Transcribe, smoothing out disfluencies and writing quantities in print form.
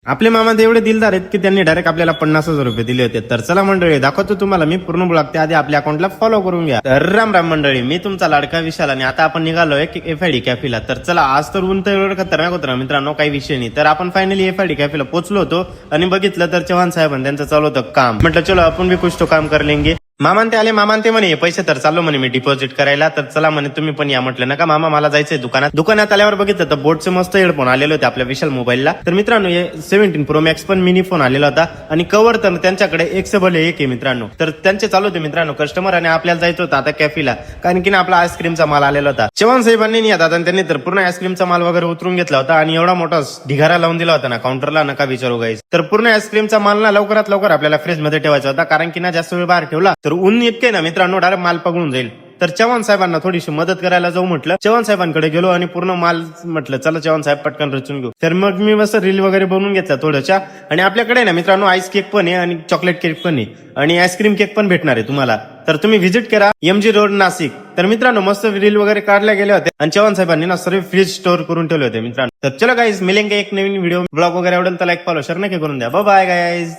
आपले मामा ते एवढे दिलदार आहेत की त्यांनी डायरेक्ट आपल्याला 50,000 रुपये दिले होते. तर चला मंडळी दाखवतो तुम्हाला मी पूर्ण ब्लॉग, त्या आधी आपल्या अकाउंटला फॉलो करून घ्या. तर राम राम मंडळी, मी तुमचा लाडका विशाल आणि आता आपण निघालोय FID कॅफेला. तर चला, आज तर ऊन तर एवढं खतरनाक होतं ना मित्रांनो, काही विषय नाही. तर आपण फायनली FID कॅफेला पोहोचलो होतो आणि बघितलं तर चव्हाण साहेबांनी त्यांचं चालू होतं काम. म्हटलं चलो आपण भी कुछ तो काम कर लेंगे. मामान ते आले, मामान ते म्हणे पैसे तर चाललो म्हणे मी डिपॉझिट करायला. तर चला म्हणे तुम्ही पण या. म्हटलं नका मामा, मला जायचंय दुकानात. दुकानात आल्यावर बघितलं तर बोटचे मस्त हेडफोन आलेले होते आपल्या विशाल मोबाईलला. तर मित्रांनो, 17 Pro Max पण मिनी फोन आलेला होता आणि कव्हर तर त्यांच्याकडे 1 आहे मित्रांनो. तर त्यांचे चालू होते मित्रांनो कस्टमर आणि आपल्याला जायचं होतं आता कॅफेला, कारण की आपला आईस्क्रीमचा माल आलेला होता. चव्हाण साहेबांनी नाही आता त्यांनी तर पूर्ण आईस्क्रीमचा माल वगैरे उतरून घेतला होता आणि एवढा मोठा ढिगारा लावून दिला होता ना काउंटरला, नका विचारू गाईस. तर पूर्ण आईस्क्रीमचा माल ना लवकरात लवकर आपल्याला फ्रीज मध्ये ठेवायचा होता, कारण की ना जास्त वेळ बाहेर ठेवला तर ऊन इतके ना मित्रांनो डायरेक्ट माल पगळून जाईल. तर चव्हाण साहेबांना थोडीशी मदत करायला जाऊ म्हटलं. चव्हाण साहेबांकडे गेलो आणि पूर्ण माल म्हटलं चला चव्हाण साहेब पटकन रचून घेऊ. तर मग मी मस्त रील वगैरे बनवून घेतला थोड्याशा. आणि आपल्याकडे ना मित्रांनो आईस केक पण आहे आणि चॉकलेट केक पण आहे आणि आईस्क्रीम केक पण भेटणार आहे तुम्हाला. तर तुम्ही व्हिजिट करा MG रोड नाशिक. तर मित्रांनो मस्त रील वगैरे काढल्या गेले होते आणि चव्हाण साहेबांनी ना सर्व फ्रीज स्टोअर करून ठेवले होते मित्रांनो. तर चलो गाईज, मिलेंगे एक नवीन व्हिडिओ. ब्लॉग वगैरे आवडेल तर लाईक फॉलो शेअर नक्की करून द्या. Bye bye guys.